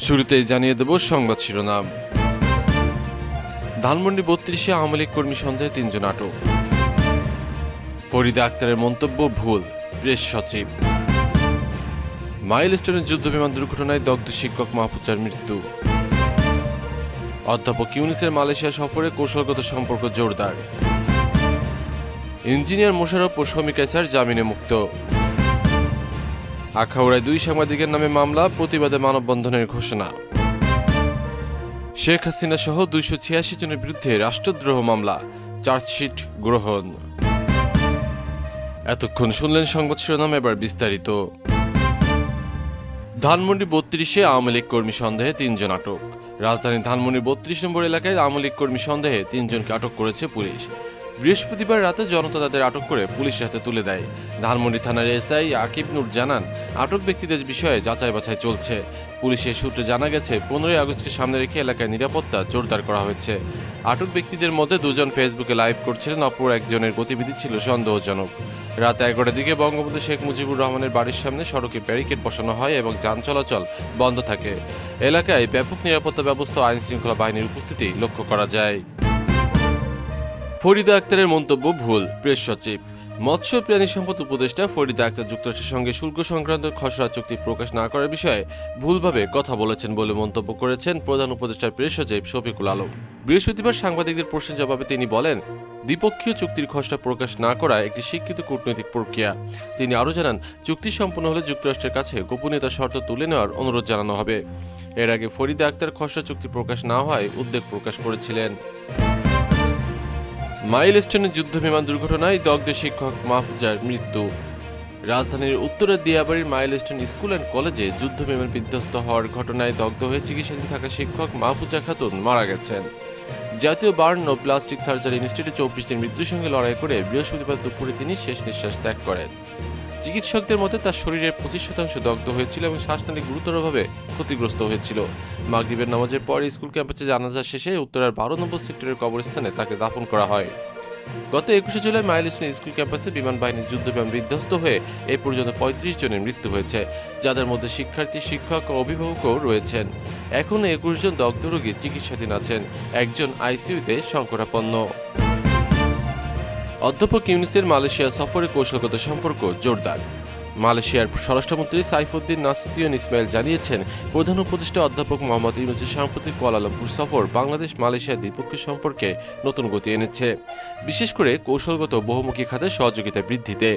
শুরুতেই জানিয়ে দেব সংবাদ শিরোনাম। ধানমন্ডি ৩২-এ আওয়ামী লীগ কর্মী সন্দেহে ৩ জন আটক। ফরিদা আক্তারের মন্তব্য ভুল, প্রেস সচিব। মাইলস্টোনের যুদ্ধবিমান দুর্ঘটনায় দগ্ধ শিক্ষক মাহফুজার মৃত্যু। অধ্যাপক ইউনূসের মালয়েশিয়া সফরে কৌশলগত সম্পর্ক জোরদার। ইঞ্জিনিয়ার মোশাররফ ও শমী কায়সার জামিনে মুক্ত। আখাউড়ায় 2 সাংবাদিকের নামে মামলা, প্রতিবাদে মানববন্ধনের ঘোষণা। শেখ হাসিনা সহ 286 জনের বিরুদ্ধে রাষ্ট্রদ্রোহ মামলা, চার্জশিট গ্রহণ। এতক্ষণ শুনলেন সংবাদ শিরোনাম, এবার বিস্তারিত। ধানমন্ডি ৩২-এ আওয়ামী লীগ কর্মী সন্দেহে ৩ জন আটক। রাজধানীর ধানমন্ডি ৩২ নম্বর এলাকায় আওয়ামী লীগ কর্মী সন্দেহে 3 জনকে আটক করেছে পুলিশ। বৃহস্পতিবার রাতে জনতা তাদের আটক করে পুলিশের হাতে তুলে দেয়। ধানমন্ডি থানার এসআই আকিব নূর জানান, আটক ব্যক্তিদের বিষয়ে যাচাই বাছাই চলছে। পুলিশের সূত্রে জানা গেছে 15ই আগস্টকে সামনে রেখে এলাকায় নিরাপত্তা জোরদার করা হয়েছে। আটক ব্যক্তিদের মধ্যে 2 জন ফেসবুকে লাইভ করছিলেন, অপর একজনের গতিবিধি ছিল সন্দেহজনক। রাত 11টার দিকে বঙ্গবন্ধু শেখ মুজিবুর রহমানের বাড়ির সামনে সড়কে ব্যারিকেড বসানো হয় এবং যান চলাচল বন্ধ থাকে। এলাকায় ব্যাপক নিরাপত্তা ব্যবস্থা ও আইন শৃঙ্খলা বাহিনীর উপস্থিতি লক্ষ্য করা যায়। ফরিদা আক্তারের মন্তব্য ভুল, প্রেস সচিব। মৎস্য প্রাণী সম্পদ উপদেষ্টা ফরিদা আক্তার যুক্তরাষ্ট্রের সঙ্গে শুল্ক সংক্রান্ত খসড়া চুক্তি প্রকাশ না করার বিষয়ে ভুলভাবে কথা বলেছেন বলে মন্তব্য করেছেন প্রধান উপদেষ্টার প্রেস সচিব শফিকুল আলম। বৃহস্পতিবার সাংবাদিকদের প্রশ্নের জবাবে তিনি বলেন, দ্বিপক্ষীয় চুক্তির খসড়া প্রকাশ না করা একটি স্বীকৃত কূটনৈতিক প্রক্রিয়া। তিনি আরও জানান, চুক্তি সম্পন্ন হলে যুক্তরাষ্ট্রের কাছে গোপনীয়তার শর্ত তুলে নেওয়ার অনুরোধ জানানো হবে। এর আগে ফরিদা আক্তার খসড়া চুক্তি প্রকাশ না হওয়ায় উদ্বেগ প্রকাশ করেছিলেন। মাইলস্টোনের যুদ্ধবিমান দুর্ঘটনায় দগ্ধ শিক্ষক মাহফুজার মৃত্যু। রাজধানীর উত্তরের দিয়াবাড়ির মাইলস্টোন স্কুল অ্যান্ড কলেজে যুদ্ধবিমান বিধ্বস্ত হওয়ার ঘটনায় দগ্ধ হয়ে চিকিৎসাধীন থাকা শিক্ষক মাহফুজা খাতুন মারা গেছেন। জাতীয় বার্ন ও প্লাস্টিক সার্জারি ইনস্টিটিউটে 24 দিন মৃত্যুর সঙ্গে লড়াই করে বৃহস্পতিবার দুপুরে তিনি শেষ নিঃশ্বাস ত্যাগ করেন। চিকিৎসকদের মতে তার শরীরের 25% দগ্ধ হয়েছিল এবং শ্বাসনালী গুরুতরভাবে ক্ষতিগ্রস্ত হয়েছিল। মাগরিবের নামাজের পর স্কুল ক্যাম্পাসে জানাজা শেষে উত্তরার 12 নম্বর সেক্টরের কবরস্থানে তাকে দাফন করা হয়। গত 21শে জুলাই মাইলস্টোন স্কুল ক্যাম্পাসে বিমান বাহিনীর যুদ্ধবিমান বিধ্বস্ত হয়ে এ পর্যন্ত 35 জনের মৃত্যু হয়েছে, যাদের মধ্যে শিক্ষার্থী, শিক্ষক ও অভিভাবকও রয়েছেন। এখনো 21 জন দগ্ধ রোগী চিকিৎসাধীন আছেন, একজন আইসিইউতে সংকটাপন্ন। অধ্যাপক ইউনূসের মালয়েশিয়া সফরে কৌশলগত সম্পর্ক জোরদার। মালয়েশিয়ার স্বরাষ্ট্রমন্ত্রী সাইফুদ্দিন নাসুতিয়ন ইসমাইল জানিয়েছেন, প্রধান উপদেষ্টা অধ্যাপক মোহাম্মদ ইউনূসের সাম্প্রতিক কুয়ালালামপুর সফর বাংলাদেশ মালয়েশিয়ার দ্বিপক্ষীয় সম্পর্কে নতুন গতি এনেছে, বিশেষ করে কৌশলগত বহুমুখী খাতে সহযোগিতা বৃদ্ধিতে।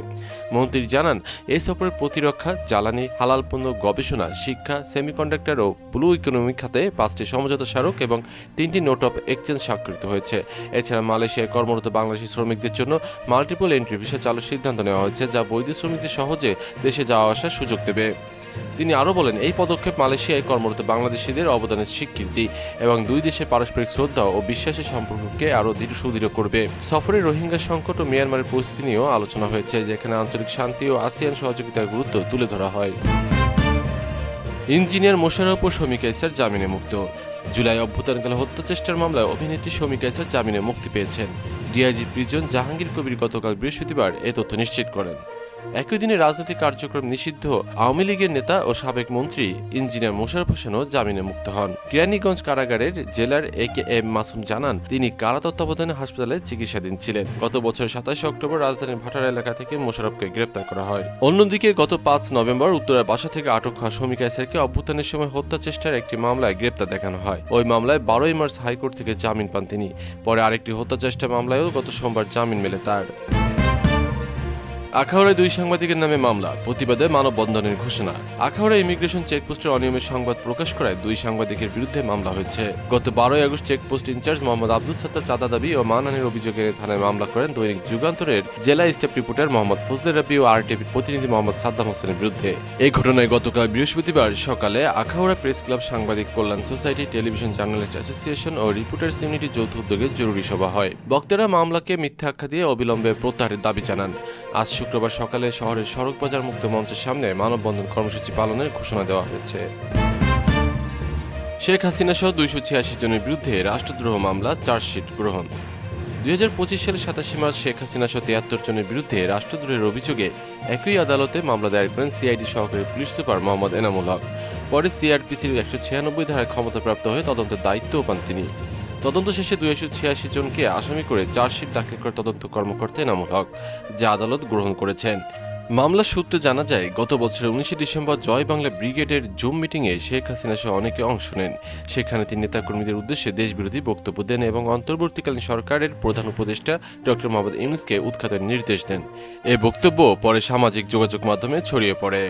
মন্ত্রী জানান, এই সফরের প্রতিরক্ষা, জ্বালানি, হালাল পণ্য, গবেষণা, শিক্ষা, সেমিকন্ডাক্টর ও ব্লু ইকোনমি খাতে 5টি সমঝোতা স্মারক এবং 3টি নোট অফ এক্সচেঞ্জ স্বাক্ষরিত হয়েছে। এছাড়া মালয়েশিয়ায় কর্মরত বাংলাদেশি শ্রমিকদের জন্য মাল্টিপল এন্ট্রি ভিসা চালুর সিদ্ধান্ত নেওয়া হয়েছে, যা বৈধ শ্রমিকদের সহজে দেশে যাওয়া আসার সুযোগ দেবে। তিনি আরও বলেন, এই পদক্ষেপ মালয়েশিয়ায় কর্মরত বাংলাদেশিদের অবদানের স্বীকৃতি এবং 2 দেশের পারস্পরিক শ্রদ্ধা ও বিশ্বাসের সম্পর্ককে আরও সুদৃঢ় করবে। সফরে রোহিঙ্গা সংকট ও মিয়ানমারের পরিস্থিতি নিয়েও আলোচনা হয়েছে, যেখানে আঞ্চলিক শান্তি ও আসিয়ান সহযোগিতার গুরুত্ব তুলে ধরা হয়। ইঞ্জিনিয়ার মোশাররফ ও শমী কায়সার জামিনে মুক্ত। জুলাই অভ্যুত্থানকালে হত্যা চেষ্টার মামলায় অভিনেত্রী শমী কায়সার জামিনে মুক্তি পেয়েছেন। ডিআইজি প্রিজন জাহাঙ্গীর কবির গতকাল বৃহস্পতিবার এ তথ্য নিশ্চিত করেন। একই দিনে রাজনৈতিক কার্যক্রম নিষিদ্ধ আওয়ামী লীগের নেতা ও সাবেক মন্ত্রী ইঞ্জিনিয়ার মোশাররফ হোসেনও জামিনে মুক্ত হন। কেরানীগঞ্জ কারাগারের জেলার AKM মাসুম জানান, তিনি কারা তত্ত্বাবধানে হাসপাতালে চিকিৎসাধীন ছিলেন। গত বছর 27 অক্টোবর রাজধানীর ভাটারা এলাকা থেকে মোশাররফকে গ্রেপ্তার করা হয়। অন্যদিকে গত 5 নভেম্বর উত্তরার বাসা থেকে আটক হওয়া শমী কায়সারকে অভ্যুত্থানের সময় হত্যা চেষ্টার একটি মামলায় গ্রেপ্তার দেখানো হয়। ওই মামলায় 12ই মার্চ হাইকোর্ট থেকে জামিন পান তিনি। পরে আরেকটি হত্যা চেষ্টা মামলায়ও গত সোমবার জামিন মেলে তার। আখাউড়ায় 2 সাংবাদিকের নামে মামলা, প্রতিবাদে মানববন্ধনের ঘোষণা। আখাউড়া ইমিগ্রেশন চেকপোস্টের অনিয়মের সংবাদ প্রকাশ করায় 2 সাংবাদিকের বিরুদ্ধে মামলা হয়েছে। গত 12ই আগস্ট চেকপোস্ট ইনচার্জ মোহাম্মদ আব্দুল সাত্তার চাঁদা দাবি ও মানহানির অভিযোগে থানায় মামলা করেন দৈনিক যুগান্তরের জেলা স্টাফ রিপোর্টার মোহাম্মদ ফজলে রাব্বি ও RTVর প্রতিনিধি মোহাম্মদ সাদ্দাম হোসেনের বিরুদ্ধে। এই ঘটনায় গতকাল বৃহস্পতিবার সকালে আখাউড়া প্রেস ক্লাব, সাংবাদিক কল্যাণ সোসাইটি, টেলিভিশন জার্নালিস্ট অ্যাসোসিয়েশন ও রিপোর্টার্স ইউনিটি যৌথ উদ্যোগে জরুরি সভা হয়। বক্তারা মামলাকে মিথ্যা আখ্যা দিয়ে অবিলম্বে প্রত্যাহারের দাবি জানান। আজ শুক্রবার সকালে শহরের সড়ক বাজার মুক্ত মঞ্চের সামনে মানববন্ধন কর্মসূচি পালনের ঘোষণা দেওয়া হয়েছে। শেখ হাসিনা সহ 286 জনের বিরুদ্ধে রাষ্ট্রদ্রোহ মামলা, চার্জশিট গ্রহণ। 2025 সালের 27 মার্চ শেখ হাসিনা সহ 73 জনের বিরুদ্ধে রাষ্ট্রদ্রোহের অভিযোগে একই আদালতে মামলা দায়ের করেন সিআইডি সহকারী পুলিশ সুপার মোহাম্মদ এনামুল হক। পরে সিআরপিসির 196 ধারায় ক্ষমতাপ্রাপ্ত হয়ে তদন্তের দায়িত্বও পান তিনি। তদন্ত শেষে 286 জনকে আসামি করে চার্জশিট দাখিল করে তদন্ত কর্মকর্তা এনামুল হক, যা আদালত গ্রহণ করেছেন। মামলার সূত্রে জানা যায়, গত বছরের 19 ডিসেম্বর জয় বাংলা ব্রিগেডের জুম মিটিংয়ে শেখ হাসিনা সহ অনেকে অংশ নেন। সেখানে তিনি নেতাকর্মীদের উদ্দেশ্যে দেশবিরোধী বক্তব্য দেন এবং অন্তর্বর্তীকালীন সরকারের প্রধান উপদেষ্টা ডক্টর মোহাম্মদ ইউনূসকে উৎখাতের নির্দেশ দেন। এ বক্তব্য পরে সামাজিক যোগাযোগ মাধ্যমে ছড়িয়ে পড়ে।